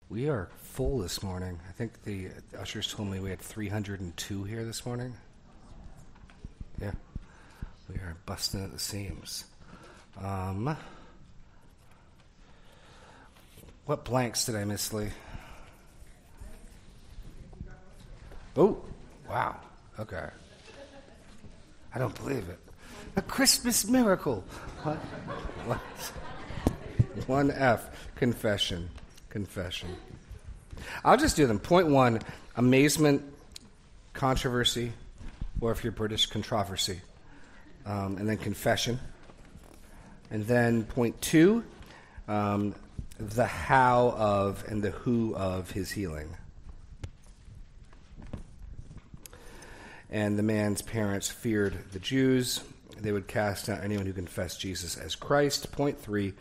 We are full this morning. I think the ushers told me we had 302 here this morning. Yeah, we are busting at the seams. What blanks did I miss, Lee? Oh, wow. Okay. I don't believe it. A Christmas miracle. What? 1F, confession. I'll just do them. Point 1, amazement, controversy, or if you're British, controversy. And then confession. And then point 2, the how of and the who of his healing. And the man's parents feared the Jews. They would cast out anyone who confessed Jesus as Christ. Point 3,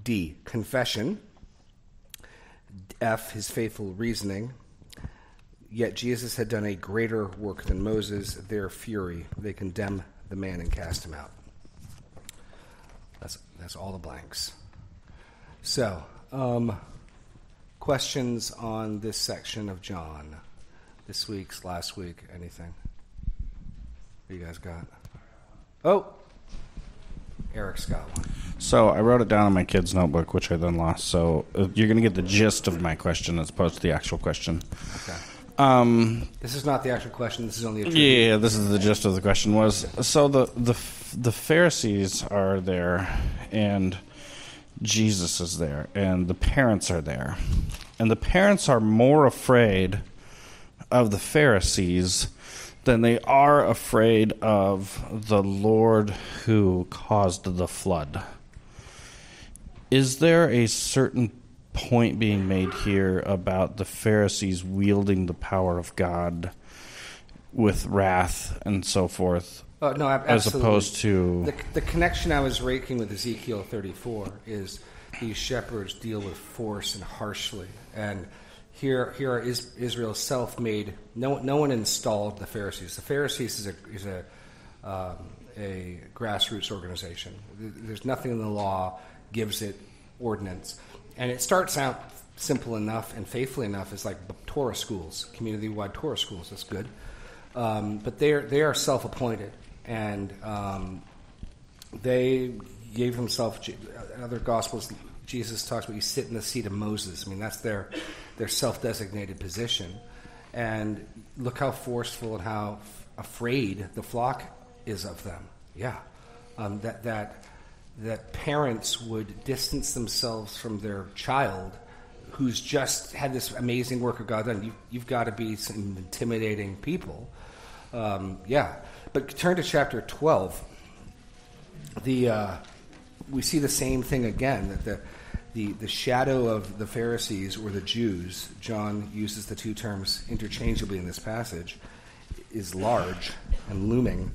D, confession. F, his faithful reasoning. Yet Jesus had done a greater work than Moses. Their fury, they condemn the man and cast him out. That's all the blanks. So, questions on this section of John? This week's, last week, anything? What you guys got? Oh, Eric's got one. So I wrote it down in my kid's notebook, which I then lost. So you're going to get the gist of my question as opposed to the actual question. Okay. This is not the actual question. This is only a trivia. Yeah, this is the gist of the question. So the Pharisees are there, and Jesus is there, and the parents are there, and the parents are more afraid of the Pharisees than they are afraid of the Lord who caused the flood. Is there a certain point being made here about the Pharisees wielding the power of God with wrath and so forth? No, absolutely. As opposed to... The connection I was raking with Ezekiel 34 is these shepherds deal with force and harshly. And here is Israel's self-made. No one installed the Pharisees. The Pharisees is a grassroots organization. There's nothing in the law gives it ordinance, and it starts out simple enough and faithful enough as like Torah schools, community-wide Torah schools. That's good, but they are self-appointed, and they gave themselves. In other Gospels, Jesus talks about you sit in the seat of Moses. I mean, that's their self-designated position. And look how forceful and how afraid the flock is of them. Yeah, that parents would distance themselves from their child who's just had this amazing work of God done. You've got to be some intimidating people. But turn to chapter 12. We see the same thing again, that the shadow of the Pharisees or the Jews, John uses the two terms interchangeably in this passage, is large and looming.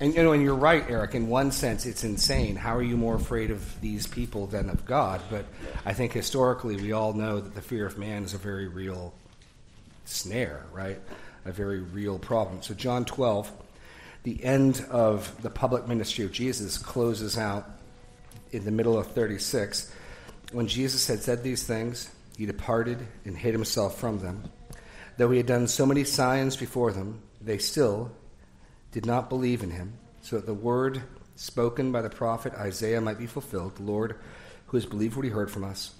And you're right, Eric, in one sense it's insane. How are you more afraid of these people than of God? But I think historically we all know that the fear of man is a very real snare, right? A very real problem. So John 12, the end of the public ministry of Jesus, closes out in the middle of 36. When Jesus had said these things, he departed and hid himself from them. Though he had done so many signs before them, they still did not believe in him, so that the word spoken by the prophet Isaiah might be fulfilled. The Lord, who has believed what he heard from us,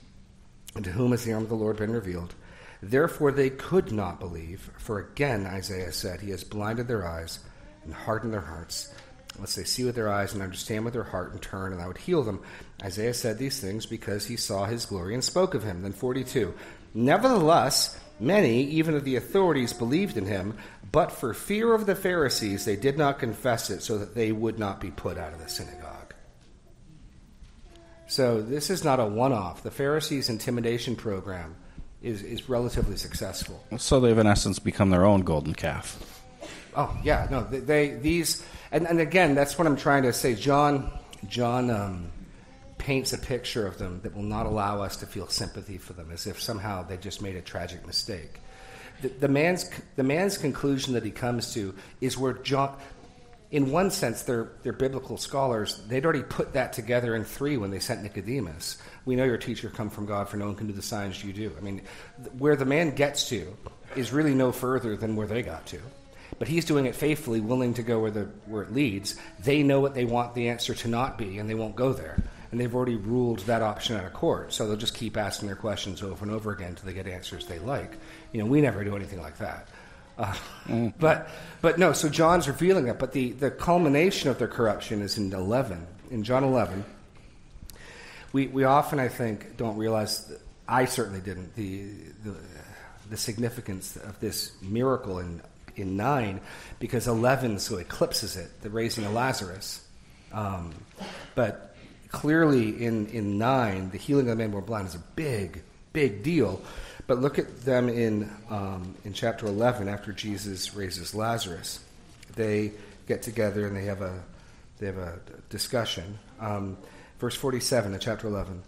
and to whom has the arm of the Lord been revealed. Therefore they could not believe, for again Isaiah said, he has blinded their eyes and hardened their hearts, lest they see with their eyes and understand with their heart and turn, and I would heal them. Isaiah said these things because he saw his glory and spoke of him. Then 42, nevertheless, many, even of the authorities, believed in him, but for fear of the Pharisees, they did not confess it, so that they would not be put out of the synagogue. So this is not a one-off. The Pharisees' intimidation program is relatively successful. So they've, in essence, become their own golden calf. Oh, yeah. No, and again, that's what I'm trying to say. John paints a picture of them that will not allow us to feel sympathy for them, as if somehow they just made a tragic mistake. The man's conclusion that he comes to is where John, in one sense, they're biblical scholars. They'd already put that together in 3 when they sent Nicodemus. We know your teacher come from God, for no one can do the signs you do. I mean, where the man gets to is really no further than where they got to. But he's doing it faithfully, willing to go where it leads. They know what they want the answer to not be, and they won't go there. And they've already ruled that option out of court, so they'll just keep asking their questions over and over again until they get answers they like. We never do anything like that. But no, so John's revealing that. But the culmination of their corruption is in 11. In John 11, we often, I think, don't realize, I certainly didn't, the significance of this miracle in 9, because 11 so eclipses it, the raising of Lazarus. But clearly in 9, the healing of the man born blind is a big, big deal. But look at them in chapter 11 after Jesus raises Lazarus. They get together and they have a discussion. Verse 47 of chapter 11.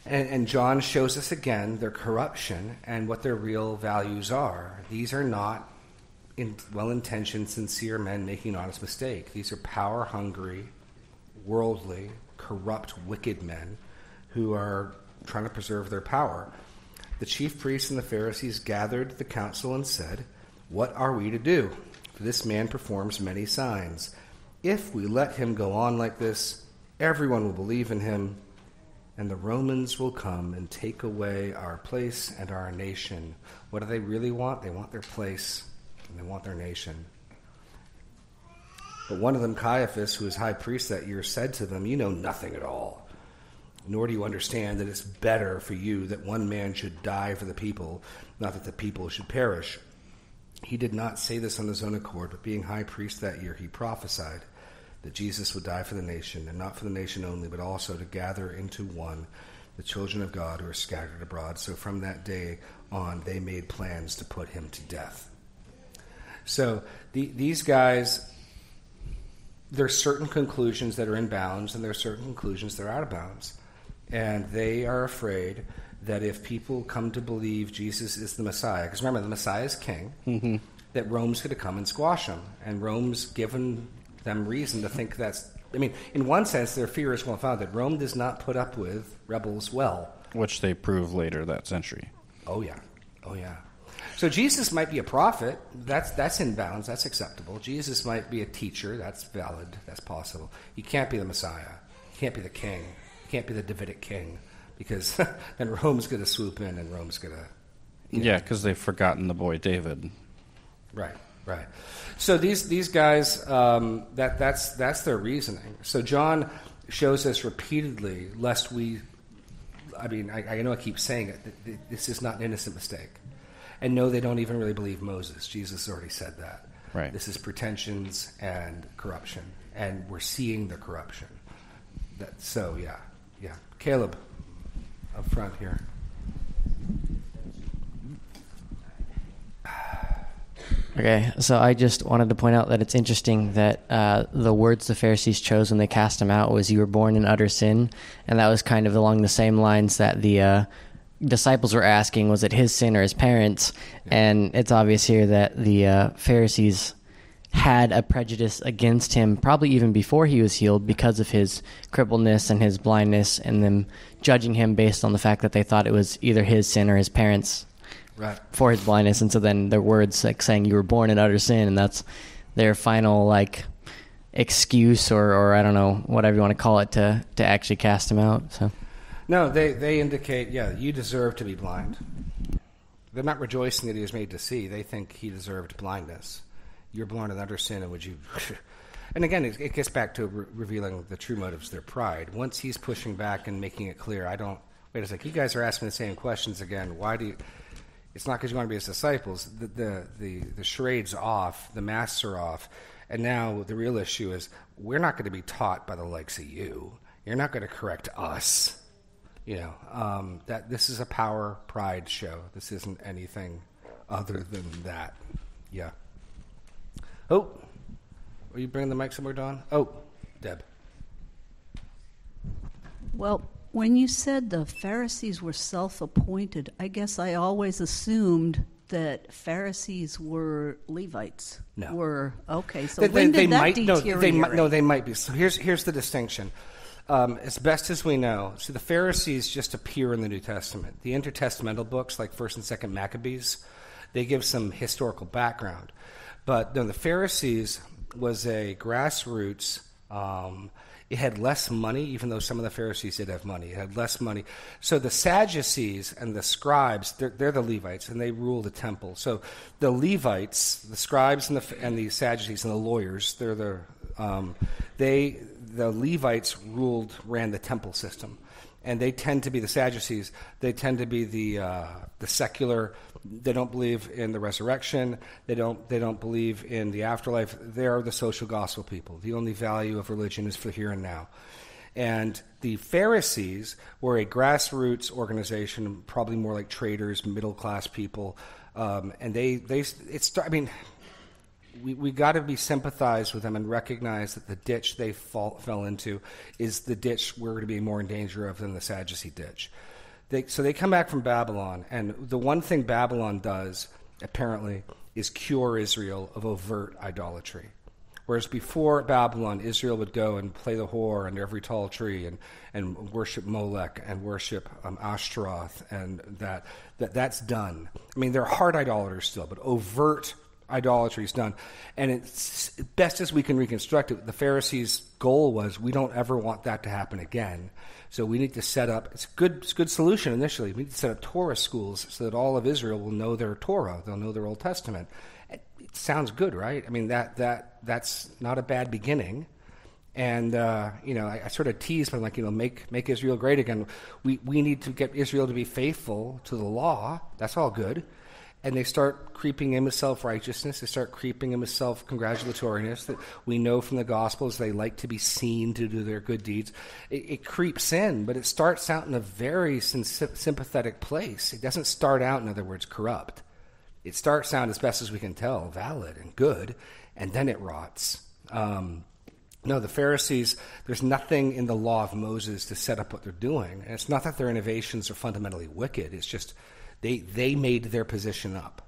And John shows us again their corruption and what their real values are. These are not well-intentioned, sincere men making an honest mistake. These are power-hungry, worldly, corrupt, wicked men who are trying to preserve their power. The chief priests and the Pharisees gathered the council and said, "What are we to do? For this man performs many signs. If we let him go on like this, everyone will believe in him, and the Romans will come and take away our place and our nation." What do they really want? They want their place, and they want their nation. But one of them, Caiaphas, who was high priest that year, said to them, "You know nothing at all, nor do you understand that it's better for you that one man should die for the people, not that the people should perish." He did not say this on his own accord, but being high priest that year, he prophesied that Jesus would die for the nation, and not for the nation only, but also to gather into one the children of God who are scattered abroad. So from that day on, they made plans to put him to death. So these guys, there are certain conclusions that are in bounds, and there are certain conclusions that are out of bounds. And they are afraid that if people come to believe Jesus is the Messiah, because remember, the Messiah is king, that Rome's going to come and squash him. And Rome's given them reason to think in one sense, their fear is well founded. Rome does not put up with rebels well. Which they prove later that century. Oh, yeah. So Jesus might be a prophet. That's in bounds. That's acceptable. Jesus might be a teacher. That's valid. That's possible. He can't be the Messiah. He can't be the king. Can't be the Davidic king, because then Rome's going to swoop in and Rome's going to... Yeah, because they've forgotten the boy David. Right. So these guys, that's their reasoning. So John shows us repeatedly, lest we... I know I keep saying it, that this is not an innocent mistake. And no, they don't even really believe Moses. Jesus already said that. Right. This is pretensions and corruption, and we're seeing the corruption. Yeah. Caleb, up front here. Okay, so I just wanted to point out that it's interesting that the words the Pharisees chose when they cast him out was, "You were born in utter sin," and that was kind of along the same lines that the disciples were asking, was it his sin or his parents? Yeah. And it's obvious here that the Pharisees had a prejudice against him probably even before he was healed because of his crippledness and his blindness, and them judging him based on the fact that they thought it was either his sin or his parents for his blindness. And so then their words saying you were born in utter sin, and that's their final excuse or I don't know, whatever you want to call it, to actually cast him out. So no, they indicate, you deserve to be blind. They're not rejoicing that he was made to see. They think he deserved blindness. You're born in utter sin, and would you... And again, it gets back to revealing the true motives, their pride. Once he's pushing back and making it clear, wait a second, you guys are asking the same questions again. Why do you... It's not because you want to be his disciples. The charade's off, the masks are off, and now the real issue is we're not going to be taught by the likes of you. You're not going to correct us. That this is a power pride show. This isn't anything other than that. Yeah. Oh, are you bringing the mic somewhere, Dawn? Oh, Deb. Well, when you said the Pharisees were self-appointed, I guess I always assumed that Pharisees were Levites. No. So when did that deteriorate? They might be. So here's the distinction. As best as we know, so the Pharisees just appear in the New Testament. The intertestamental books, like 1st and 2nd Maccabees, they give some historical background. But no, the Pharisees was a grassroots. It had less money, even though some of the Pharisees did have money. It had less money. So the Sadducees and the scribes, they're the Levites, and they rule the temple. So the Levites, the scribes and the Sadducees and the lawyers, the Levites ran the temple system. And they tend to be the Sadducees. They tend to be the secular. They don't believe in the resurrection. They don't believe in the afterlife. They are the social gospel people. The only value of religion is for here and now. And the Pharisees were a grassroots organization, probably more like traders, middle class people. And we got to be sympathized with them and recognize that the ditch they fell into is the ditch we're going to be more in danger of than the Sadducee ditch. So they come back from Babylon, and the one thing Babylon does, apparently, is cure Israel of overt idolatry. Whereas before Babylon, Israel would go and play the whore under every tall tree and worship Molech and worship Ashtaroth, and that's done. I mean, they're hard idolaters still, but overt idolatry is done. And it's best as we can reconstruct it, the Pharisees' goal was, we don't ever want that to happen again. So we need to set up, it's a good solution initially, we need to set up Torah schools so that all of Israel will know their Torah, they'll know their Old Testament. It sounds good, right? I mean, that's not a bad beginning. And, I sort of teased, but make Israel great again. We need to get Israel to be faithful to the law. That's all good. And they start creeping in with self-righteousness. They start creeping in with self-congratulatoriness that we know from the Gospels. They like to be seen to do their good deeds. It creeps in, but it starts out in a very sympathetic place. It doesn't start out, in other words, corrupt. It starts out, as best as we can tell, valid and good, and then it rots. No, the Pharisees, there's nothing in the law of Moses to set up what they're doing. And it's not that their innovations are fundamentally wicked. It's just they made their position up.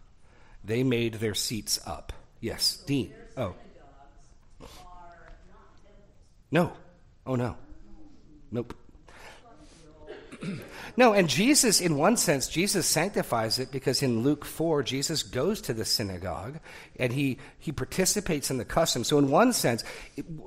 They made their seats up. Yes, Dean. Oh. No. Oh, no. Nope. No, and Jesus, in one sense, Jesus sanctifies it because in Luke 4, Jesus goes to the synagogue and he participates in the custom. So in one sense,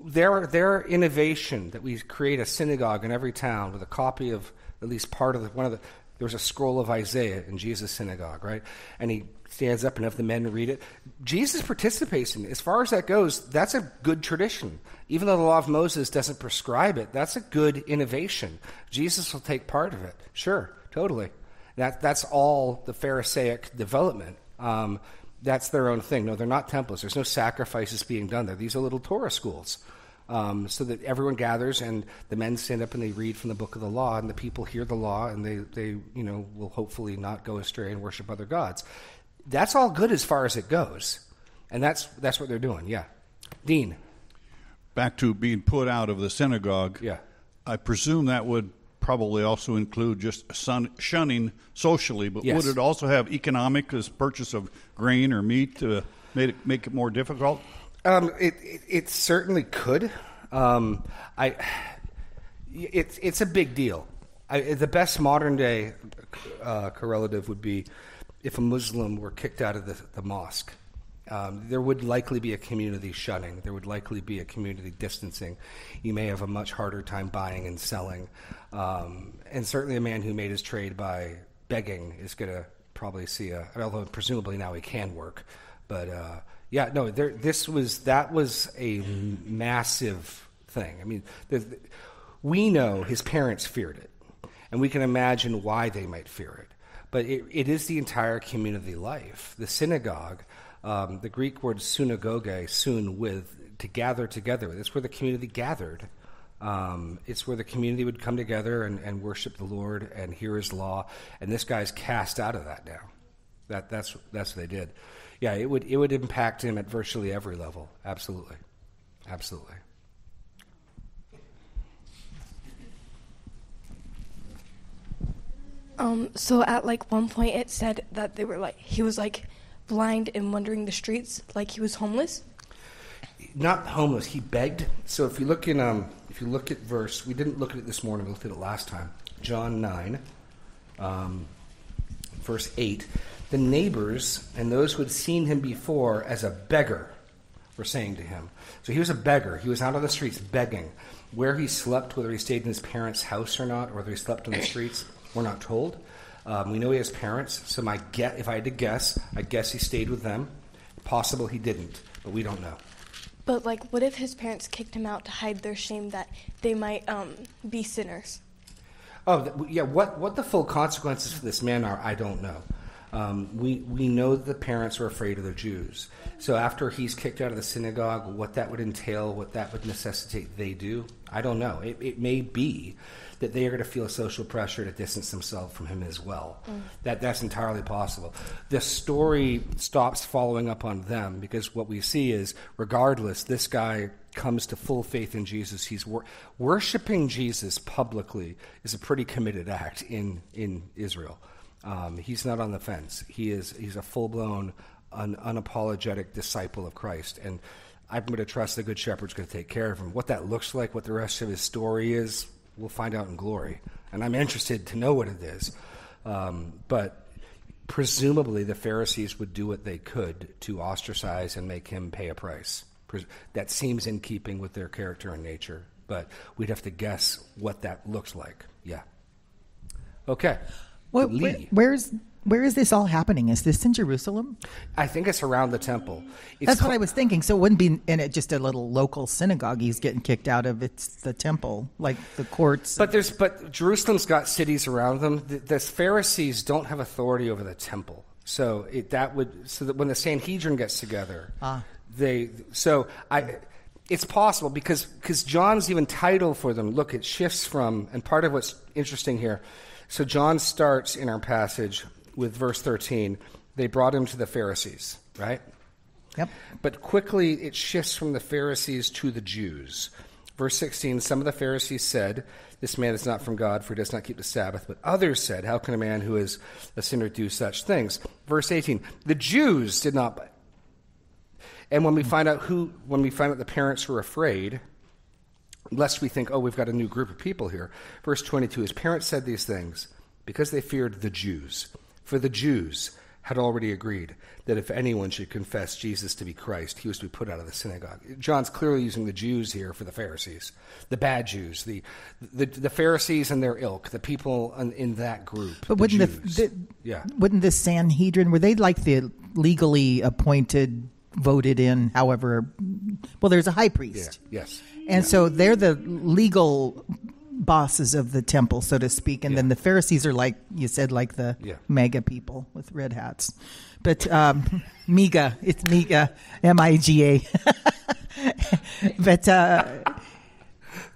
their innovation that we create a synagogue in every town with a copy of at least part of there was a scroll of Isaiah in Jesus' synagogue, right? And he stands up and have the men read it. Jesus participates in it. As far as that goes, that's a good tradition. Even though the law of Moses doesn't prescribe it, that's a good innovation. Jesus will take part of it. Sure, totally. That's all the Pharisaic development. That's their own thing. No, they're not temples. There's no sacrifices being done there. These are little Torah schools. So that everyone gathers and the men stand up and they read from the book of the law and the people hear the law and they will hopefully not go astray and worship other gods. That's all good as far as it goes. And that's what they're doing, yeah. Dean. Back to being put out of the synagogue. Yeah. I presume that would probably also include just shunning socially, but yes. Would it also have economic, as purchase of grain or meat to make it more difficult? It certainly could. It's a big deal. The best modern day correlative would be if a Muslim were kicked out of the mosque. There would likely be a community shunning. There would likely be a community distancing. You may have a much harder time buying and selling. And certainly a man who made his trade by begging is going to probably see although presumably now he can work. But that was a massive thing. I mean, we know his parents feared it, and we can imagine why they might fear it. But it is the entire community life. The synagogue, the Greek word synagoge, to gather together. It's where the community gathered. It's where the community would come together and worship the Lord and hear his law. And this guy's cast out of that now. That's what they did. Yeah, it would impact him at virtually every level. Absolutely. Absolutely. So at like one point it said that he was like blind and wandering the streets like he was homeless. Not homeless. He begged. So if you look at verse, we didn't look at it this morning. We looked at it last time. John 9, verse 8. The neighbors and those who had seen him before as a beggar were saying to him. So he was a beggar. He was out on the streets begging. Where he slept, whether he stayed in his parents' house or not, or whether he slept on the streets, we're not told. We know he has parents, so if I had to guess, I guess he stayed with them. Possible he didn't, but we don't know. But what if his parents kicked him out to hide their shame that they might be sinners? Oh, yeah. What the full consequences for this man are, I don't know. We know that the parents are afraid of the Jews. So after he's kicked out of the synagogue, what that would entail, what that would necessitate they do, I don't know. It may be that they are going to feel social pressure to distance themselves from him as well. That's entirely possible. The story stops following up on them because what we see is, regardless, this guy comes to full faith in Jesus. He's worshiping Jesus publicly is a pretty committed act in Israel. He's not on the fence. He's a full-blown, unapologetic disciple of Christ. And I'm going to trust the Good Shepherd's going to take care of him. What that looks like, what the rest of his story is, we'll find out in glory. And I'm interested to know what it is. But presumably the Pharisees would do what they could to ostracize and make him pay a price. That seems in keeping with their character and nature. But we'd have to guess what that looks like. Yeah. Okay. Well, where is this all happening? Is this in Jerusalem? I think it's around the temple. That's what I was thinking. So it wouldn't be in it just a little local synagogue he's getting kicked out of. It's the temple, like the courts. But Jerusalem's got cities around them. The Pharisees don't have authority over the temple. So that when the Sanhedrin gets together, it's possible because John's even title for them. Look, it shifts from, and part of what's interesting here. So John starts in our passage with verse 13. They brought him to the Pharisees, right? Yep. But quickly it shifts from the Pharisees to the Jews. Verse 16, some of the Pharisees said, this man is not from God, for he does not keep the Sabbath. But others said, how can a man who is a sinner do such things? Verse 18, the Jews did not. And when we find out the parents were afraid, lest we think, we've got a new group of people here. Verse 22, his parents said these things because they feared the Jews. For the Jews had already agreed that if anyone should confess Jesus to be Christ, he was to be put out of the synagogue. John's clearly using the Jews here for the Pharisees, the bad Jews, the Pharisees and their ilk, the people in that group. But wouldn't the Sanhedrin, were they like the legally appointed, voted in, however, well, there's a high priest. Yeah, yes. And so they're the legal bosses of the temple, so to speak. And then the Pharisees are like, you said, like the mega people with red hats. But MIGA, it's MIGA, M-I-G-A. But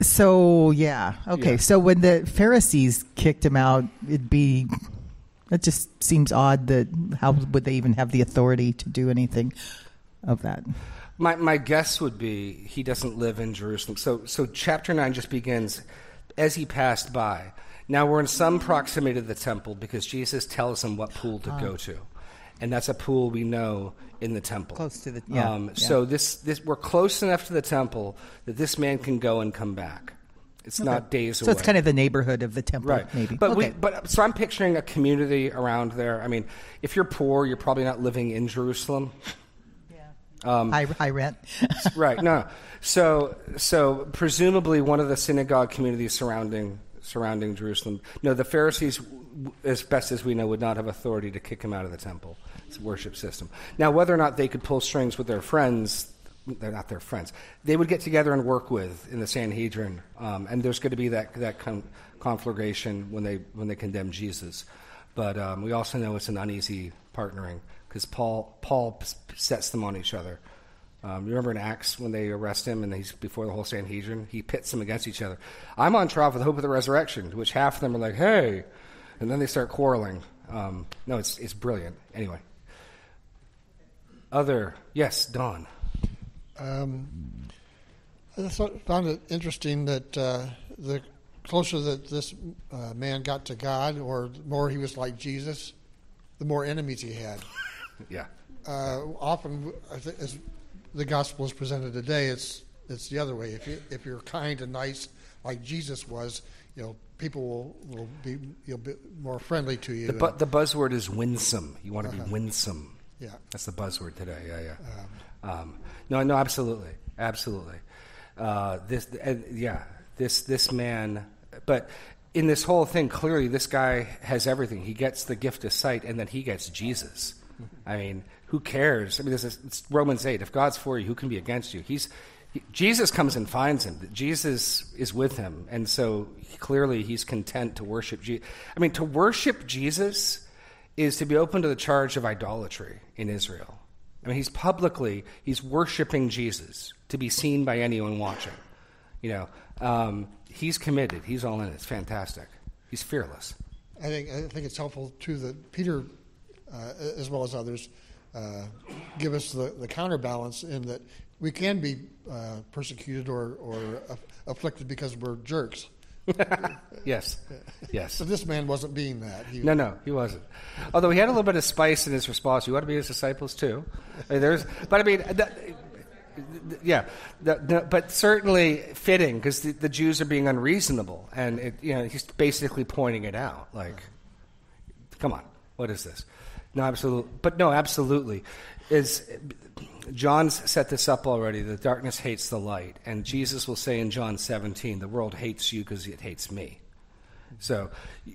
so, yeah. Okay, so when the Pharisees kicked him out, it just seems odd that how would they even have the authority to do anything of that? My guess would be he doesn't live in Jerusalem. So chapter 9 just begins as he passed by. Now we're in some proximity to the temple because Jesus tells him what pool to go to. And that's a pool we know in the temple. Close to the So this we're close enough to the temple that this man can go and come back. It's not days away. So it's kind of the neighborhood of the temple, right? Maybe. But so I'm picturing a community around there. I mean, if you're poor, you're probably not living in Jerusalem. High rent. Right. No. So presumably one of the synagogue communities surrounding Jerusalem. No, the Pharisees, as best as we know, would not have authority to kick him out of the temple. It's a worship system. Now, whether or not they could pull strings with their friends, they're not their friends. They would get together and work with in the Sanhedrin, and there's going to be that conflagration when they condemn Jesus. But we also know it's an uneasy partnering because Paul sets them on each other. You remember in Acts when they arrest him and he's before the whole Sanhedrin? He pits them against each other. I'm on trial for the hope of the resurrection, to which half of them are like, hey, and then they start quarreling. No, it's brilliant. Anyway. Yes, Don. I found it interesting that the closer that this man got to God, or the more he was like Jesus, the more enemies he had. Yeah. Often, as the gospel is presented today, it's the other way. If you're kind and nice like Jesus was, people will be more friendly to you. The buzzword is winsome. You want to be winsome. Yeah, that's the buzzword today. Yeah. No, absolutely. This man. But in this whole thing, clearly, this guy has everything. He gets the gift of sight, and then he gets Jesus. I mean, who cares? I mean, it's Romans 8. If God's for you, who can be against you? Jesus comes and finds him. Jesus is with him, and so clearly he's content to worship Jesus. I mean, to worship Jesus is to be open to the charge of idolatry in Israel. I mean, he's worshiping Jesus to be seen by anyone watching. He's committed. He's all in. It's fantastic. He's fearless. I think it's helpful too that Peter, as well as others, give us the counterbalance in that we can be persecuted or afflicted because we're jerks. Yes. So this man wasn't being that. No, he wasn't. Although he had a little bit of spice in his response. You want to be his disciples too. But certainly fitting because the Jews are being unreasonable, and he's basically pointing it out. Like, come on, what is this? No, absolutely. John's set this up already. The darkness hates the light, and Jesus will say in John 17, "The world hates you because it hates me." So,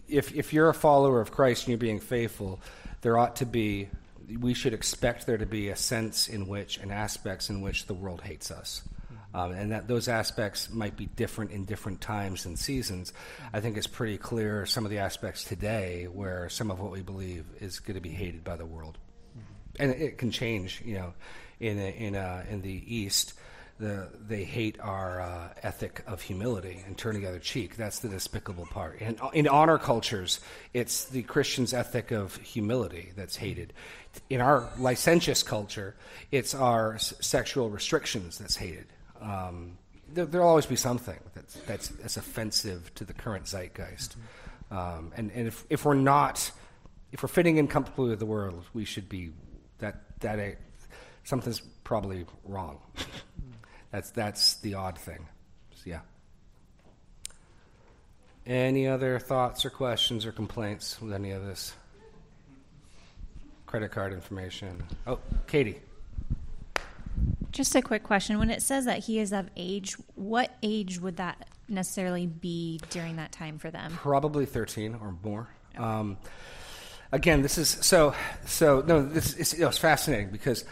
if you're a follower of Christ and you're being faithful, we should expect there to be a sense in which and aspects in which the world hates us. And that those aspects might be different in different times and seasons. I think it's pretty clear some of the aspects today where some of what we believe is going to be hated by the world. And it can change, in the East. They hate our ethic of humility and turning the other cheek. That's the despicable part. And in honor cultures, it's the Christian's ethic of humility that's hated. In our licentious culture, it's our sexual restrictions that's hated. There'll always be something that's offensive to the current zeitgeist. And if we're fitting in comfortably with the world, we should be something's probably wrong. That's the odd thing. So, yeah. Any other thoughts or questions or complaints with any of this? Credit card information. Oh, Katie. Just a quick question. When it says that he is of age, what age would that necessarily be during that time for them? Probably 13 or more. Okay. Again, this is it's fascinating because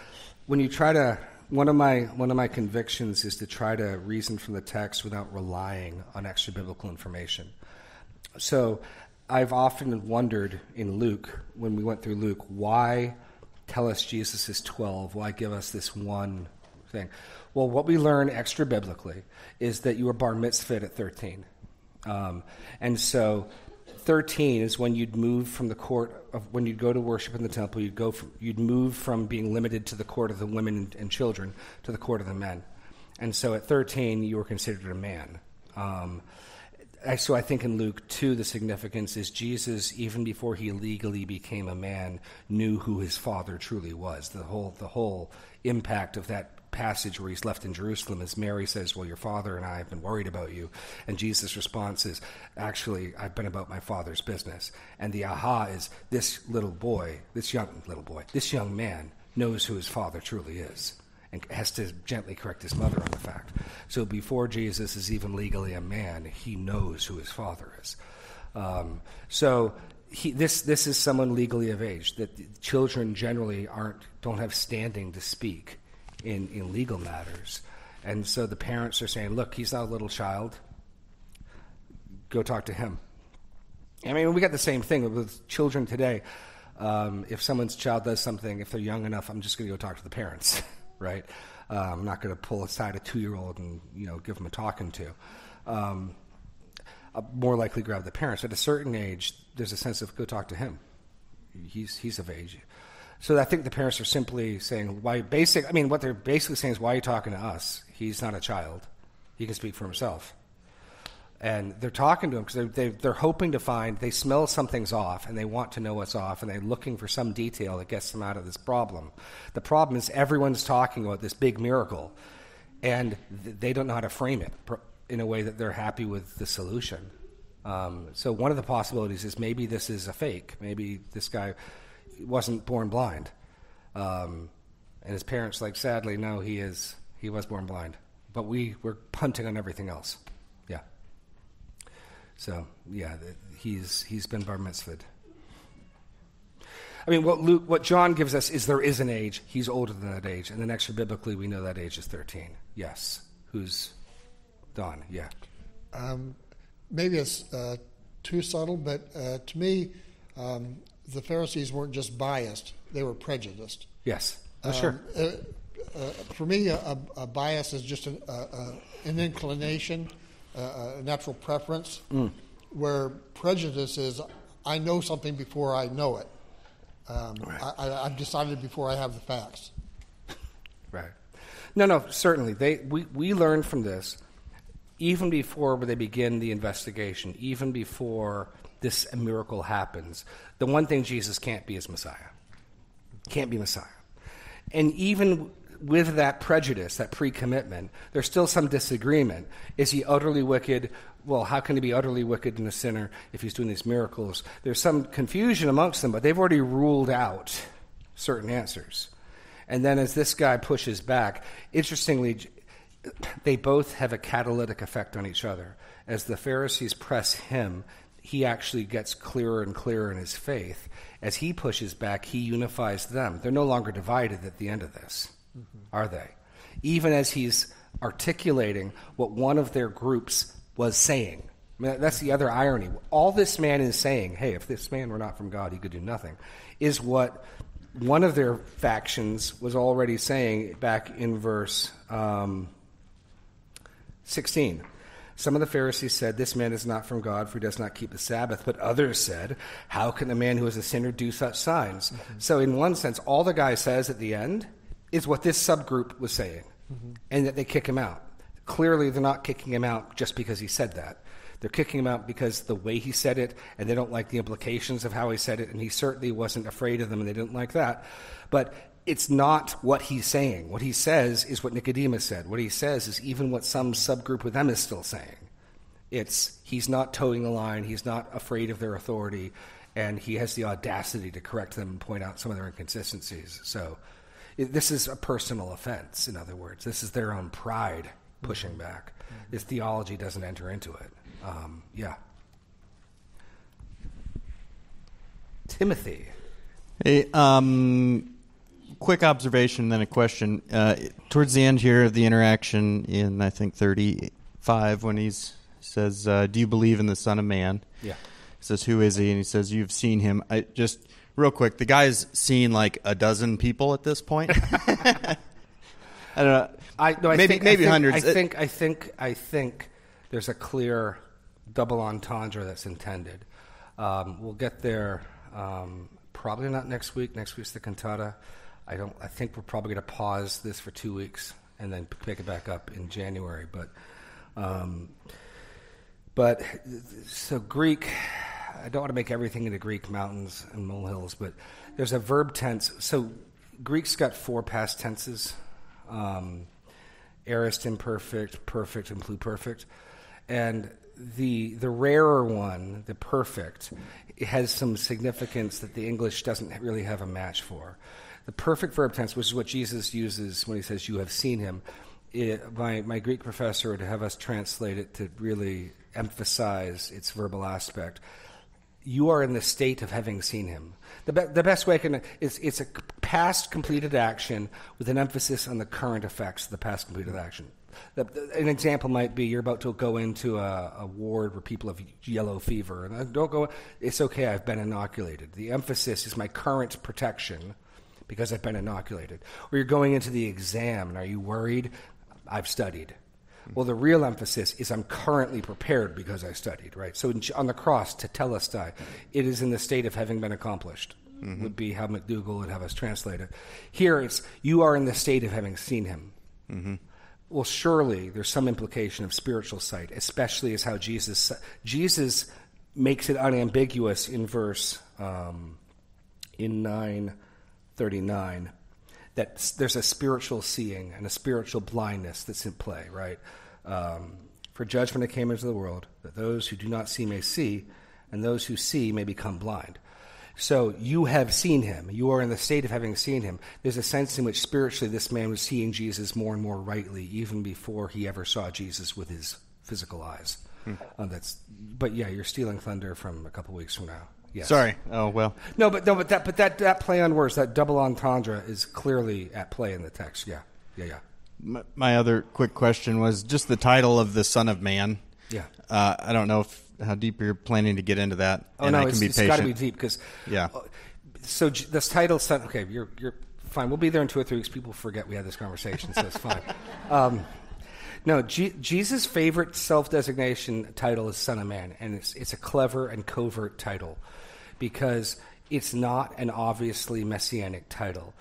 when you try to one of my convictions is to try to reason from the text without relying on extra biblical information. So I've often wondered in Luke, when we went through Luke, why tell us Jesus is 12? Why give us this one thing? Well, what we learn extra biblically is that you were bar mitzvahed at 13. And so 13 is when you'd move from the court of when you'd go to worship in the temple. You'd move from being limited to the court of the women and children to the court of the men. And so at 13, you were considered a man. So I think in Luke 2, the significance is Jesus, even before he legally became a man, knew who his father truly was. The whole impact of that passage where he's left in Jerusalem is Mary says, "Well, your father and I have been worried about you." And Jesus' response is, "Actually, I've been about my father's business." And the aha is this young man knows who his father truly is and has to gently correct his mother on the fact. So before Jesus is even legally a man, he knows who his father is. This is someone legally of age, that children generally don't have standing to speak in legal matters. And so the parents are saying, look, he's not a little child. Go talk to him. I mean, we got the same thing with children today. If someone's child does something, if they're young enough, I'm just going to go talk to the parents, right? I'm not going to pull aside a 2-year-old and give them a talking to. I'll more likely grab the parents. At a certain age, there's a sense of go talk to him. He's of age. So I think the parents are simply saying, what they're basically saying is, why are you talking to us? He's not a child. He can speak for himself. And they're talking to him because they're hoping to find, they smell something's off, and they want to know what's off, and they're looking for some detail that gets them out of this problem. The problem is everyone's talking about this big miracle, and they don't know how to frame it in a way that they're happy with the solution. So one of the possibilities is maybe this is a fake. Maybe this guy wasn't born blind. And his parents, sadly, no, he was born blind. But we're punting on everything else. Yeah. So, yeah, he's been bar mitzvahed. I mean, what John gives us is there is an age. He's older than that age. And then extra biblically, we know that age is 13. Yes. Who's Don? Yeah. Maybe it's too subtle, but to me, the Pharisees weren't just biased. They were prejudiced. Yes. Sure. For me, a bias is just an inclination, a natural preference, where prejudice is I know something before I know it. Right. I've decided before I have the facts. Right. No, certainly. We learned from this, even before they begin the investigation, even before this miracle happens. The one thing Jesus can't be is Messiah. Can't be Messiah. And even with that prejudice, that pre-commitment, there's still some disagreement. Is he utterly wicked? Well, how can he be utterly wicked and a sinner if he's doing these miracles? There's some confusion amongst them, but they've already ruled out certain answers. And then as this guy pushes back, interestingly, they both have a catalytic effect on each other. As the Pharisees press him, he actually gets clearer and clearer in his faith. As he pushes back, he unifies them. They're no longer divided at the end of this, are they? Even as he's articulating what one of their groups was saying. I mean, that's the other irony. All this man is saying, hey, if this man were not from God, he could do nothing, is what one of their factions was already saying back in verse 16. Some of the Pharisees said, this man is not from God, for he does not keep the Sabbath. But others said, how can a man who is a sinner do such signs? So in one sense, all the guy says at the end is what this subgroup was saying, and that they kick him out. Clearly, they're not kicking him out just because he said that. They're kicking him out because the way he said it, and they don't like the implications of how he said it, and he certainly wasn't afraid of them, and they didn't like that. But it's not what he's saying. What he says is what Nicodemus said. What he says is even what some subgroup with them is still saying. He's not towing the line, he's not afraid of their authority, and he has the audacity to correct them and point out some of their inconsistencies. So this is a personal offense, in other words. This is their own pride pushing back. His theology doesn't enter into it. Yeah. Timothy. Hey, quick observation, then a question. Towards the end here of the interaction in, I think, 35, when he says, do you believe in the Son of Man? Yeah. He says, who is he? And he says, you've seen him. Just real quick, the guy's seen like a dozen people at this point. I don't know. Maybe hundreds. I think there's a clear double entendre that's intended. We'll get there probably not next week. Next week's the cantata. I think we're probably going to pause this for 2 weeks and then pick it back up in January. But so Greek, I don't want to make everything into Greek mountains and molehills, but there's a verb tense. So Greek's got 4 past tenses. Aorist, imperfect, perfect, and pluperfect. And the rarer one, the perfect, it has some significance that the English doesn't really have a match for. The perfect verb tense, which is what Jesus uses when he says, you have seen him, my Greek professor would have us translate it to really emphasize its verbal aspect. You are in the state of having seen him. The best way it's a past completed action with an emphasis on the current effects of the past completed action. An example might be you're about to go into a ward where people have yellow fever, and don't go. It's okay. I've been inoculated. The emphasis is my current protection because I've been inoculated. Or you're going into the exam, and are you worried? I've studied. Well, the real emphasis is I'm currently prepared because I studied, right? So on the cross, tetelestai, it is in the state of having been accomplished, would be how McDougall would have us translate it. Here, it's you are in the state of having seen him. well, surely there's some implication of spiritual sight, especially as how Jesus makes it unambiguous in verse in 9:39 that there's a spiritual seeing and a spiritual blindness that's in play, right? For judgment came into the world, that those who do not see may see, and those who see may become blind. So you have seen him. You are in the state of having seen him. There's a sense in which spiritually this man was seeing Jesus more and more rightly, even before he ever saw Jesus with his physical eyes. But yeah, you're stealing thunder from a couple weeks from now. Yes. Sorry. Oh well. No, but that play on words, that double entendre, is clearly at play in the text. Yeah. My other quick question was just the title of the Son of Man. Yeah. I don't know how deep you're planning to get into that. Oh, no, it's got to be deep because. Yeah. So this title, okay, you're fine. We'll be there in 2 or 3 weeks. People forget we had this conversation, so it's fine. No, Jesus' favorite self-designation title is Son of Man, and it's a clever and covert title because it's not an obviously messianic title.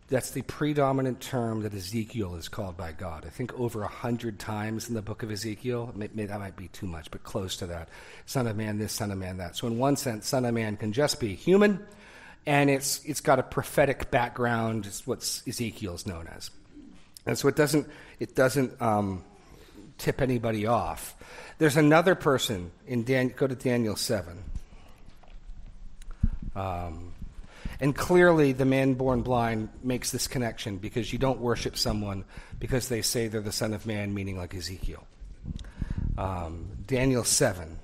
That's the predominant term that Ezekiel is called by God. I think over 100 times in the book of Ezekiel. That might be too much, but close to that. Son of Man this, Son of Man that. So in one sense, Son of Man can just be human, and it's got a prophetic background. It's what Ezekiel's known as. And so it doesn't tip anybody off. There's another person in go to Daniel 7. And clearly the man born blind makes this connection because you don't worship someone because they say they're the Son of Man, meaning like Ezekiel. Daniel 7.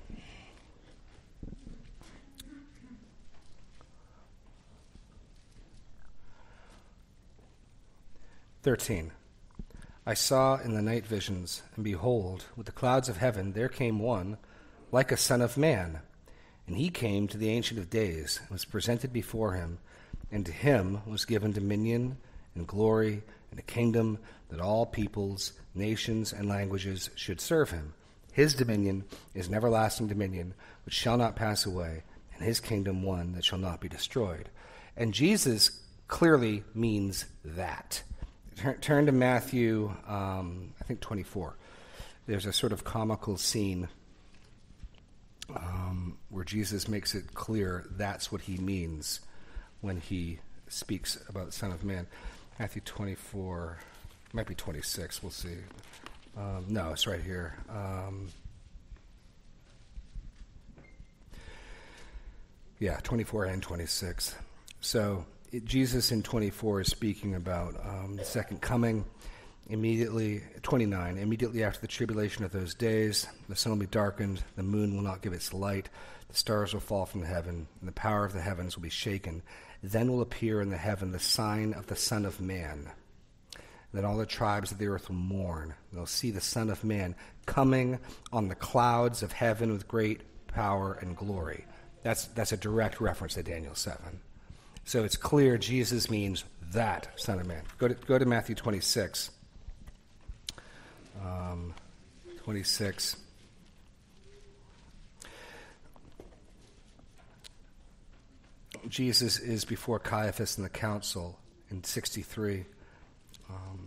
"13. I saw in the night visions, and behold, with the clouds of heaven there came one like a son of man. And he came to the Ancient of Days, and was presented before him, and to him was given dominion and glory and a kingdom that all peoples, nations, and languages should serve him. His dominion is an everlasting dominion which shall not pass away, and his kingdom one that shall not be destroyed." And Jesus clearly means that. Turn to Matthew, I think 24. There's a sort of comical scene where Jesus makes it clear that's what he means when he speaks about the Son of Man. Matthew 24, might be 26, we'll see. No, it's right here. Yeah, 24 and 26. So Jesus in 24 is speaking about the second coming. Immediately, 29, immediately after the tribulation of those days, the sun will be darkened, the moon will not give its light, the stars will fall from heaven, and the power of the heavens will be shaken. Then will appear in the heaven the sign of the Son of Man. Then all the tribes of the earth will mourn. They'll see the Son of Man coming on the clouds of heaven with great power and glory. That's a direct reference to Daniel 7. So it's clear Jesus means that Son of Man. Go to Matthew 26. 26. Jesus is before Caiaphas and the council in 63.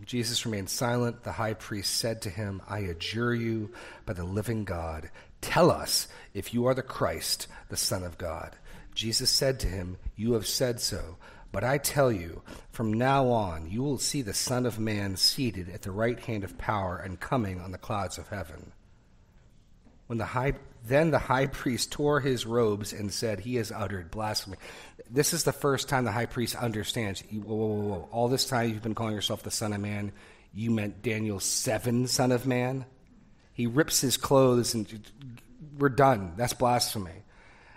Jesus remained silent. The high priest said to him, "I adjure you by the living God, tell us if you are the Christ, the Son of God." Jesus said to him, "You have said so. But I tell you, from now on you will see the Son of Man seated at the right hand of power and coming on the clouds of heaven." Then the high priest tore his robes and said, "He has uttered blasphemy." This is the first time the high priest understands. Whoa. All this time you've been calling yourself the Son of Man. You meant Daniel 7, Son of Man? He rips his clothes and we're done. That's blasphemy.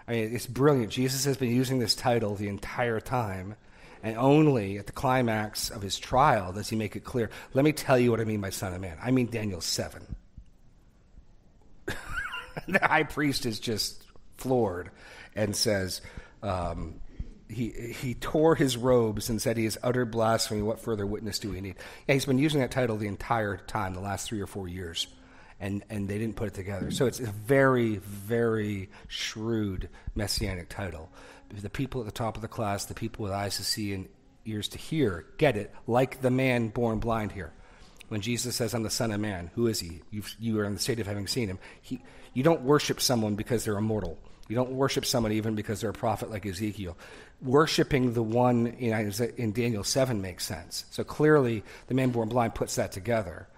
I mean, it's brilliant. Jesus has been using this title the entire time, and only at the climax of his trial does he make it clear. Let me tell you what I mean by Son of Man. I mean Daniel 7. The high priest is just floored and says, he tore his robes and said he has uttered blasphemy. What further witness do we need? Yeah, he's been using that title the entire time, the last 3 or 4 years. And they didn't put it together. So it's a very, very shrewd messianic title. The people at the top of the class, the people with eyes to see and ears to hear, get it, like the man born blind here. When Jesus says, I'm the Son of Man, who is he? You are in the state of having seen him. You don't worship someone because they're immortal. You don't worship someone even because they're a prophet like Ezekiel. Worshipping the one in Daniel 7 makes sense. So clearly, the man born blind puts that together.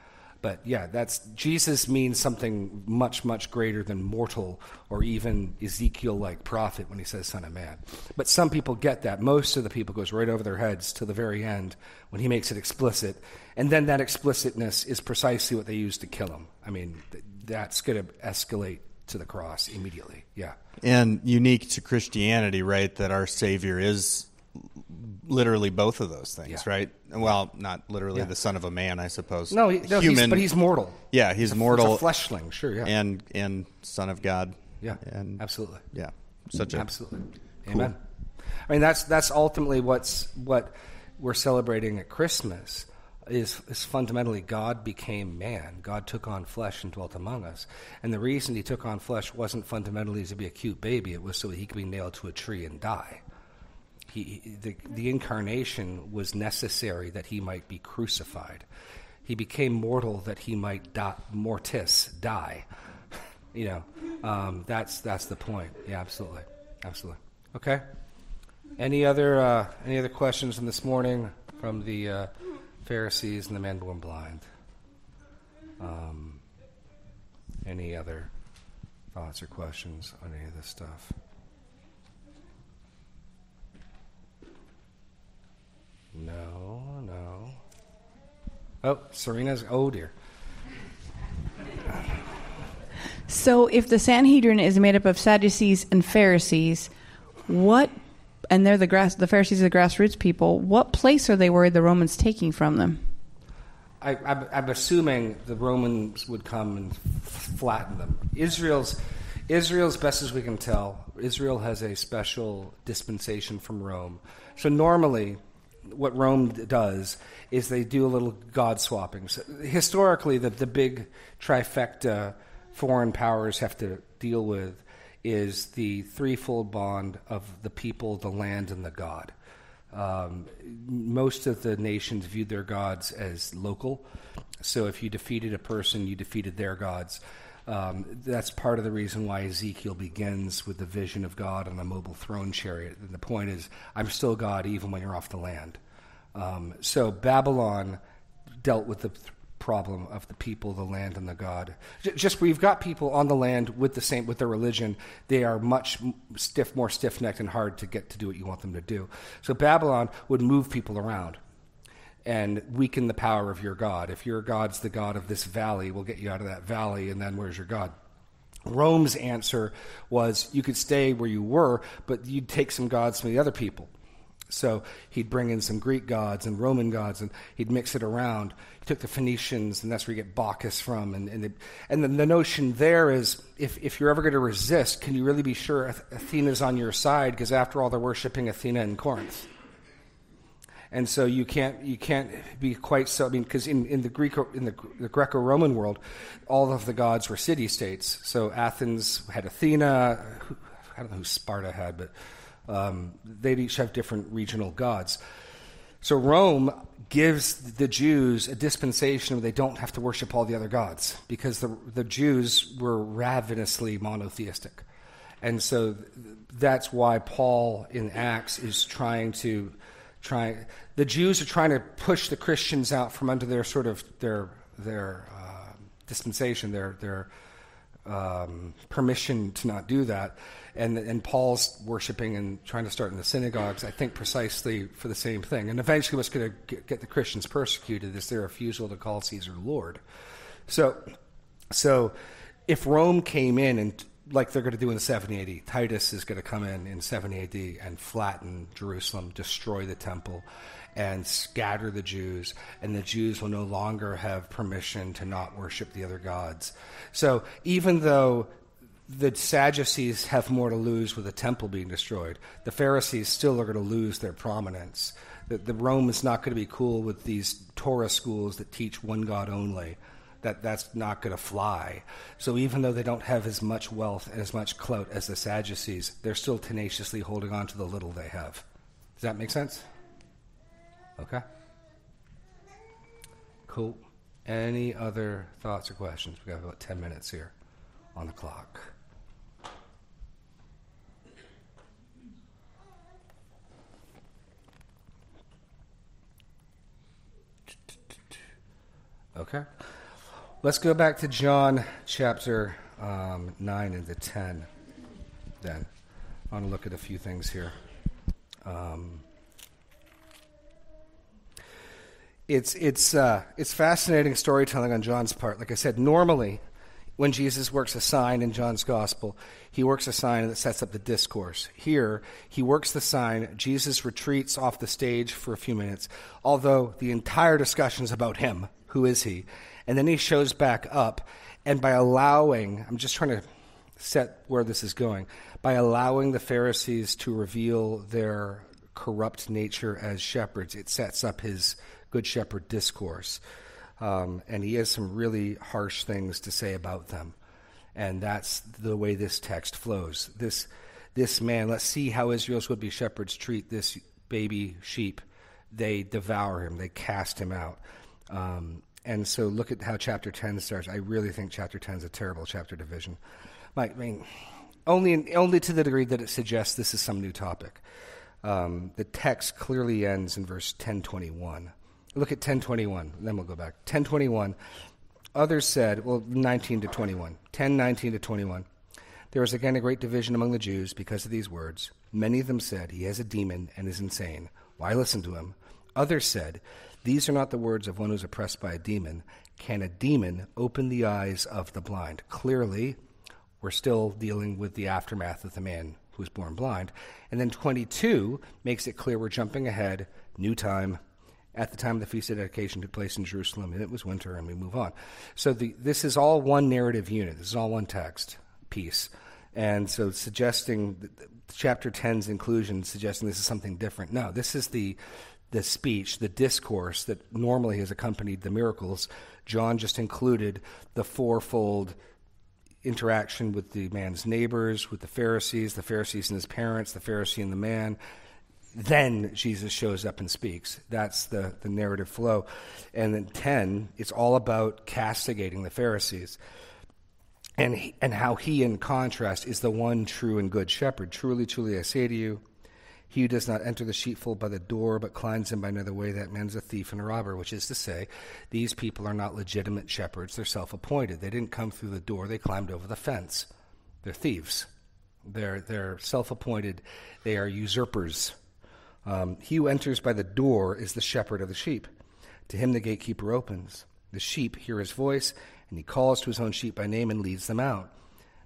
But yeah, Jesus means something much, much greater than mortal or even Ezekiel-like prophet when he says Son of Man. But some people get that. Most of the people goes right over their heads to the very end when he makes it explicit. And then that explicitness is precisely what they use to kill him. I mean, that's going to escalate to the cross immediately. Yeah. And unique to Christianity, right, that our Savior is literally both of those things, right? Well, not literally the son of a man, I suppose. No, human, but he's mortal. Yeah, he's mortal. He's a fleshling, sure, yeah. And son of God. Yeah, and absolutely. Yeah, absolutely. Cool. Amen. I mean, that's ultimately what we're celebrating at Christmas is fundamentally God became man. God took on flesh and dwelt among us. And the reason he took on flesh wasn't fundamentally to be a cute baby. It was so that he could be nailed to a tree and die. The incarnation was necessary that he might be crucified. He became mortal that he might die. That's the point. Yeah, absolutely. Okay. Any other questions from this morning from the Pharisees and the man born blind? Any other thoughts or questions on any of this stuff? No. Oh, Serena's. Oh, dear. So if the Sanhedrin is made up of Sadducees and Pharisees, and they're the Pharisees are the grassroots people, what place are they worried the Romans taking from them? I'm assuming the Romans would come and flatten them. Israel's, best as we can tell, Israel has a special dispensation from Rome. So normally, what Rome does is they do a little god swapping. So historically, the big trifecta foreign powers have to deal with is the threefold bond of the people, the land, and the god. Most of the nations viewed their gods as local. So if you defeated a person, you defeated their gods. That's part of the reason why Ezekiel begins with the vision of God on a mobile throne chariot. And the point is, I'm still God even when you're off the land. So Babylon dealt with the problem of the people, the land, and the God. Just we've got people on the land with their religion. They are much more stiff-necked and hard to get to do what you want them to do. So Babylon would move people around and weaken the power of your God. If your God's the God of this valley, we'll get you out of that valley, and then where's your God? Rome's answer was you could stay where you were, but you'd take some gods from the other people. So he'd bring in some Greek gods and Roman gods, and he'd mix it around. He took the Phoenicians, and that's where you get Bacchus from. And then the notion there is, if you're ever going to resist, can you really be sure Athena's on your side? Because after all, they're worshiping Athena in Corinth. And so you can't be quite so. I mean, because in the Greco-Roman world, all of the gods were city-states. So Athens had Athena. I don't know who Sparta had, but they'd each have different regional gods. So Rome gives the Jews a dispensation where they don't have to worship all the other gods, because the Jews were ravenously monotheistic. And so that's why Paul in Acts is the Jews are trying to push the Christians out from under their sort of their dispensation, their permission to not do that. And Paul's worshiping and trying to start in the synagogues, I think, precisely for the same thing. And eventually what's going to get the Christians persecuted is their refusal to call Caesar Lord. So if Rome came in, and like they're going to do in 70 AD, Titus is going to come in 70 AD and flatten Jerusalem, destroy the temple, and scatter the Jews, and the Jews will no longer have permission to not worship the other gods. So even though the Sadducees have more to lose with the temple being destroyed, the Pharisees still are going to lose their prominence. The Rome is not going to be cool with these Torah schools that teach one God only. That's not going to fly. So even though they don't have as much wealth and as much clout as the Sadducees, they're still tenaciously holding on to the little they have. Does that make sense? Okay. Cool. Any other thoughts or questions? We have about 10 minutes here on the clock. Okay. Let's go back to John chapter 9 into 10 then. I want to look at a few things here. It's fascinating storytelling on John's part. Like I said, normally when Jesus works a sign in John's gospel, he works a sign that sets up the discourse. Here, he works the sign, Jesus retreats off the stage for a few minutes, although the entire discussion is about him. Who is he? And then he shows back up, and by allowing, I'm just trying to set where this is going, by allowing the Pharisees to reveal their corrupt nature as shepherds, it sets up his Good Shepherd discourse. And he has some really harsh things to say about them. And that's the way this text flows. This man, let's see how Israel's would-be shepherds treat this baby sheep. They devour him. They cast him out. And so look at how chapter 10 starts. I really think chapter 10 is a terrible chapter division. I mean, only to the degree that it suggests this is some new topic. The text clearly ends in verse 10:21. Look at 10:21, then we'll go back. 10:21, others said, 19 to 21. 10:19 to 21. There was again a great division among the Jews because of these words. Many of them said, he has a demon and is insane. Why listen to him? Others said, these are not the words of one who's oppressed by a demon. Can a demon open the eyes of the blind? Clearly, we're still dealing with the aftermath of the man who was born blind. And then 22 makes it clear we're jumping ahead, new time. At the time of the Feast of Dedication took place in Jerusalem, and it was winter, and we move on. So this is all one narrative unit. This is all one text piece. And so suggesting chapter 10's inclusion, suggesting this is something different. No, this is the speech, the discourse that normally has accompanied the miracles. John just included the fourfold interaction with the man's neighbors, with the Pharisees and his parents, the Pharisee and the man. Then Jesus shows up and speaks. That's the narrative flow. And then 10, it's all about castigating the Pharisees. And how he, in contrast, is the one true and good shepherd. Truly, truly, I say to you, he who does not enter the sheepfold by the door, but climbs in by another way, that man is a thief and a robber, which is to say, these people are not legitimate shepherds. They're self-appointed. They didn't come through the door. They climbed over the fence. They're thieves. They're self-appointed. They are usurpers. He who enters by the door is the shepherd of the sheep. To him the gatekeeper opens. The sheep hear his voice, and he calls to his own sheep by name and leads them out.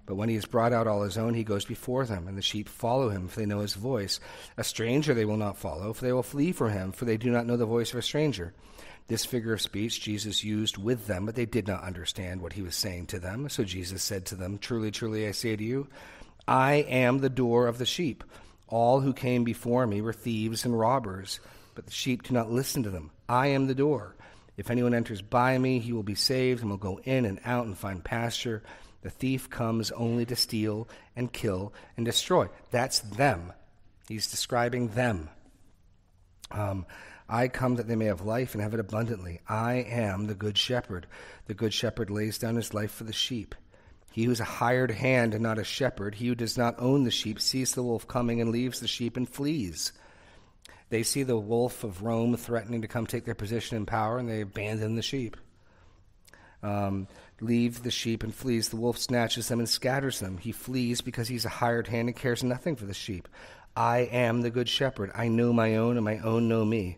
But when he has brought out all his own, he goes before them, and the sheep follow him, for they know his voice. A stranger they will not follow, for they will flee from him, for they do not know the voice of a stranger. This figure of speech Jesus used with them, but they did not understand what he was saying to them. So Jesus said to them, truly, truly, I say to you, I am the door of the sheep. All who came before me were thieves and robbers, but the sheep do not listen to them. I am the door. If anyone enters by me, he will be saved and will go in and out and find pasture. The thief comes only to steal and kill and destroy. That's them. He's describing them. I come that they may have life and have it abundantly. I am the good shepherd. The good shepherd lays down his life for the sheep. He who is a hired hand and not a shepherd, he who does not own the sheep, sees the wolf coming and leaves the sheep and flees. They see the wolf of Rome threatening to come take their position in power, and they abandon the sheep. Leave the sheep and flees. The wolf snatches them and scatters them. He flees because he's a hired hand and cares nothing for the sheep. I am the good shepherd. I know my own, and my own know me.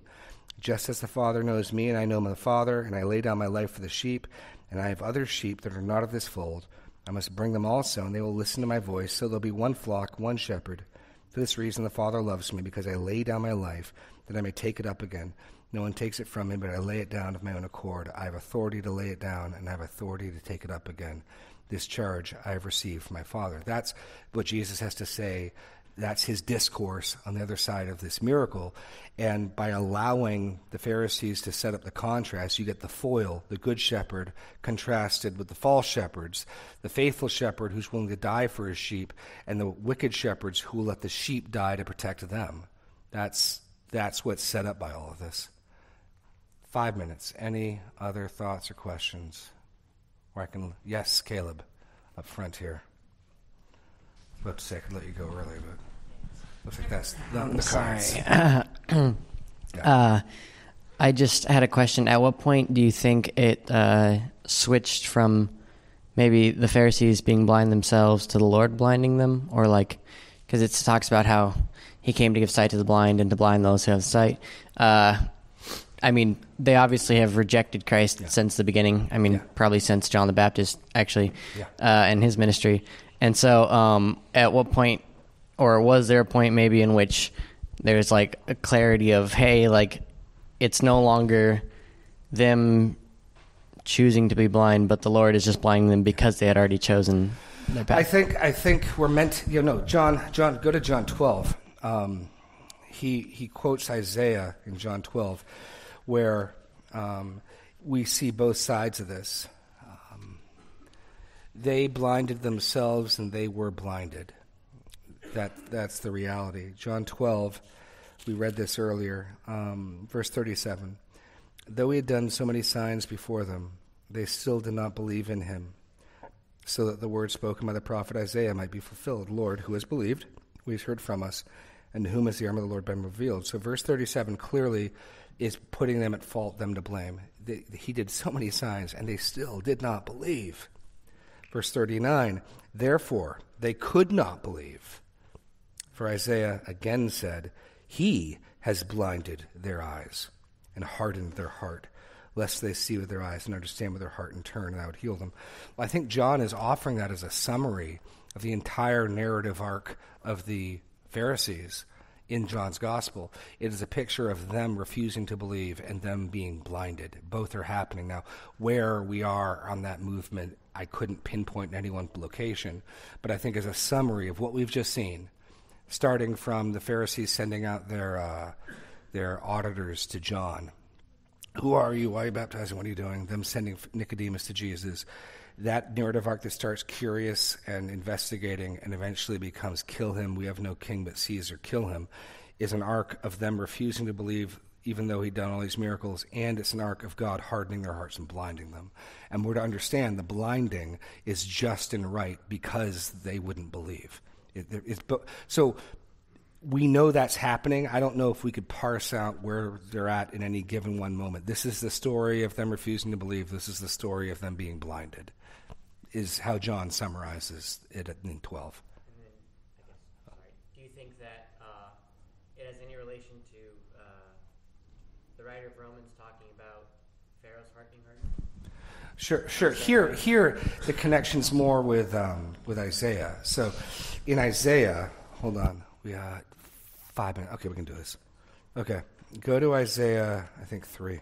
Just as the Father knows me, and I know my Father, and I lay down my life for the sheep, and I have other sheep that are not of this fold. I must bring them also, and they will listen to my voice, so there'll be one flock, one shepherd. For this reason the Father loves me, because I lay down my life, that I may take it up again. No one takes it from me, but I lay it down of my own accord. I have authority to lay it down, and I have authority to take it up again. This charge I have received from my Father. That's what Jesus has to say. That's his discourse on the other side of this miracle. And by allowing the Pharisees to set up the contrast, you get the foil, the good shepherd, contrasted with the false shepherds, the faithful shepherd who's willing to die for his sheep, and the wicked shepherds who will let the sheep die to protect them. That's what's set up by all of this. 5 minutes. Any other thoughts or questions? Yes, Caleb, up front here. I was about to say I could let you go early, but looks like that's not in the cards. I just had a question. At what point do you think it switched from maybe the Pharisees being blind themselves to the Lord blinding them? Or because it talks about how he came to give sight to the blind and to blind those who have sight. They obviously have rejected Christ since the beginning. Probably since John the Baptist, actually, and his ministry. And so at what point, or was there a point maybe in which there's a clarity of, hey, it's no longer them choosing to be blind, but the Lord is just blinding them because they had already chosen their path? I think we're meant to, John, go to John 12. He quotes Isaiah in John 12, where we see both sides of this. They blinded themselves and they were blinded. That's the reality. John 12, we read this earlier, verse 37. Though he had done so many signs before them, they still did not believe in him, so that the word spoken by the prophet Isaiah might be fulfilled. Lord, who has believed? Who has heard from us? And to whom has the arm of the Lord been revealed? So verse 37 clearly is putting them at fault, them to blame. He did so many signs, and they still did not believe. Verse 39, therefore they could not believe. For Isaiah again said, he has blinded their eyes and hardened their heart, lest they see with their eyes and understand with their heart and turn, and I would heal them. Well, I think John is offering that as a summary of the entire narrative arc of the Pharisees in John's gospel. It is a picture of them refusing to believe and them being blinded. Both are happening. Now, where we are on that movement, I couldn't pinpoint any one location, but I think as a summary of what we've just seen, starting from the Pharisees sending out their auditors to John. Who are you? Why are you baptizing? What are you doing? Them sending Nicodemus to Jesus. That narrative arc that starts curious and investigating and eventually becomes kill him, we have no king but Caesar, kill him, is an arc of them refusing to believe even though he'd done all these miracles, and it's an arc of God hardening their hearts and blinding them. And we're to understand the blinding is just and right because they wouldn't believe. So we know that's happening. I don't know if we could parse out where they're at in any given one moment. This is the story of them refusing to believe. This is the story of them being blinded, is how John summarizes it in 12. And then, do you think that it has any relation to the writer of Romans talking about Pharaoh's heart being hardened? Sure. Here, the connection's more with Isaiah. So, in Isaiah, hold on, we got 5 minutes. Okay, we can do this. Okay, go to Isaiah, I think 3.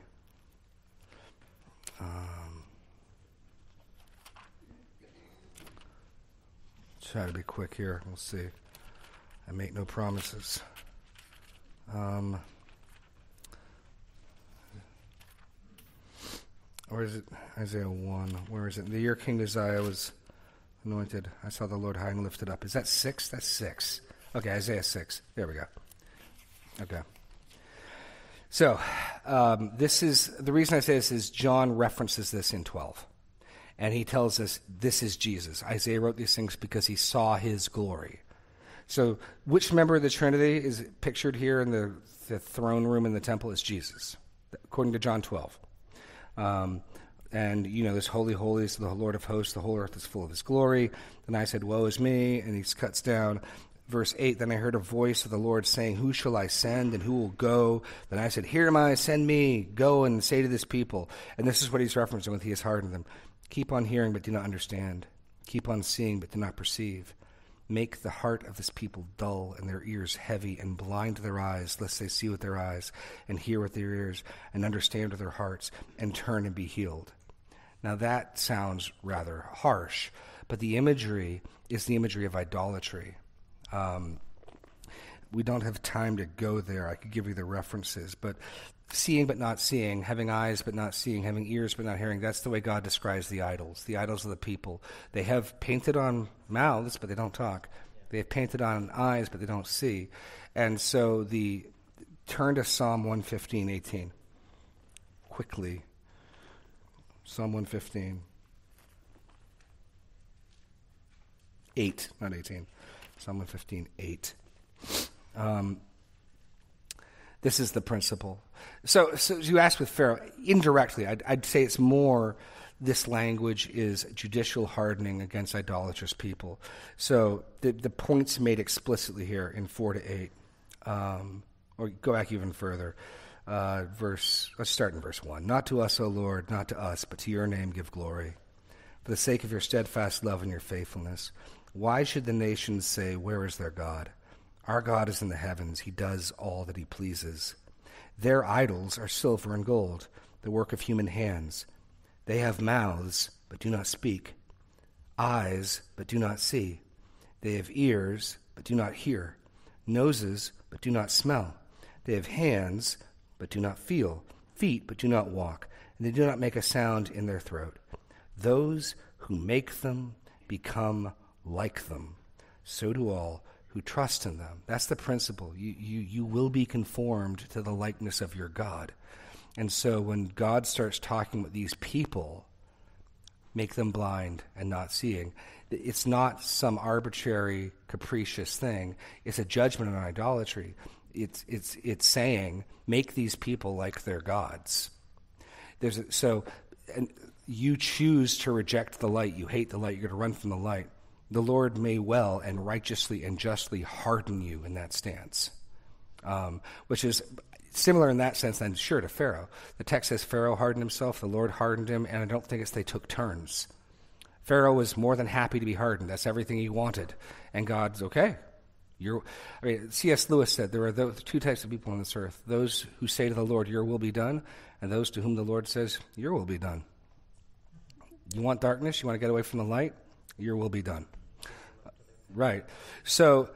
Try to be quick here. We'll see. I make no promises. Or is it Isaiah 1? Where is it? The year King Uzziah was anointed, I saw the Lord high and lifted up. Is that 6? That's 6. Okay, Isaiah 6. There we go. Okay. So, this is, the reason I say this is John references this in 12. And he tells us this is Jesus. Isaiah wrote these things because he saw his glory. So, which member of the Trinity is pictured here in the throne room in the temple? Is Jesus, according to John 12. And, this holy, holy is the Lord of hosts, the whole earth is full of his glory. Then I said, woe is me, and he cuts down. Verse 8, then I heard a voice of the Lord saying, who shall I send, and who will go? Then I said, here am I, send me, go and say to this people. And this is what he's referencing with he has hardened them. Keep on hearing, but do not understand. Keep on seeing, but do not perceive. Make the heart of this people dull and their ears heavy, and blind their eyes, lest they see with their eyes and hear with their ears and understand with their hearts and turn and be healed. Now that sounds rather harsh, but the imagery is the imagery of idolatry. We don't have time to go there. I could give you the references, but seeing but not seeing, having eyes but not seeing, having ears but not hearing, that's the way God describes the idols of the people. They have painted on mouths, but they don't talk. They have painted on eyes, but they don't see. And so turn to Psalm 115:18. quickly. Psalm 115. 8, not 18. Psalm 115, 8. This is the principle. So you asked with Pharaoh, indirectly, I'd say it's more this language is judicial hardening against idolatrous people. So the points made explicitly here in 4 to 8, or go back even further. Let's start in verse 1. Not to us, O Lord, not to us, but to your name give glory. For the sake of your steadfast love and your faithfulness. Why should the nations say, where is their God? Our God is in the heavens. He does all that he pleases. Their idols are silver and gold, the work of human hands. They have mouths, but do not speak, eyes, but do not see. They have ears, but do not hear, noses, but do not smell. They have hands, but do not feel, feet, but do not walk, and they do not make a sound in their throat. Those who make them become like them. So do all who trust in them. That's the principle. You will be conformed to the likeness of your God. And so when God starts talking with these people, make them blind and not seeing, it's not some arbitrary, capricious thing. It's a judgment on idolatry. It's saying, make these people like their gods. And you choose to reject the light. You hate the light. You're going to run from the light. The Lord may well and righteously and justly harden you in that stance, which is similar in that sense then, sure, to Pharaoh. The text says Pharaoh hardened himself, the Lord hardened him, and I don't think they took turns. Pharaoh was more than happy to be hardened. That's everything he wanted. And God's okay. C.S. Lewis said there are two types of people on this earth, those who say to the Lord, your will be done, and those to whom the Lord says, your will be done. You want darkness? You want to get away from the light? Your will be done. Right. So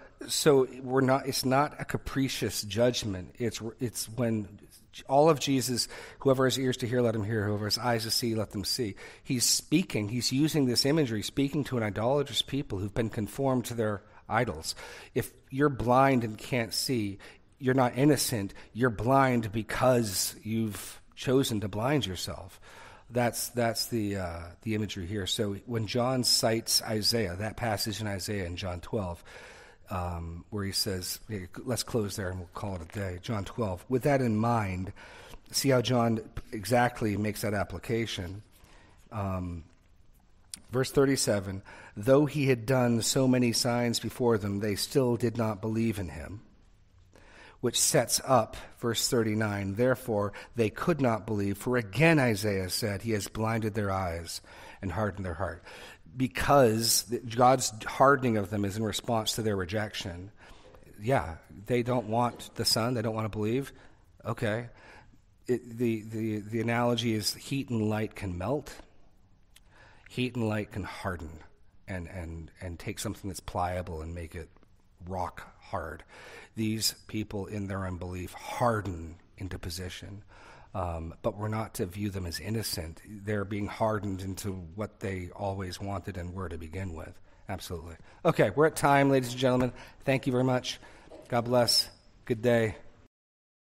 we're not. It's not a capricious judgment. It's when all of Jesus, whoever has ears to hear, let him hear. Whoever has eyes to see, let them see. He's speaking. He's using this imagery, speaking to an idolatrous people who've been conformed to their idols. If you're blind and can't see, you're not innocent. You're blind because you've chosen to blind yourself. That's the imagery here. So when John cites Isaiah, that passage in Isaiah in John 12, where he says, let's close there and we'll call it a day. John 12. With that in mind, see how John exactly makes that application. Verse 37, though he had done so many signs before them, they still did not believe in him. Which sets up verse 39, therefore they could not believe, for again Isaiah said, he has blinded their eyes and hardened their heart. Because God's hardening of them is in response to their rejection. Yeah, they don't want the Son, they don't want to believe. Okay. The analogy is heat and light can melt. Heat and light can harden and take something that's pliable and make it rock hard. These people in their unbelief harden into position, but we're not to view them as innocent. They're being hardened into what they always wanted and were to begin with. Absolutely. Okay, we're at time, ladies and gentlemen. Thank you very much. God bless. Good day.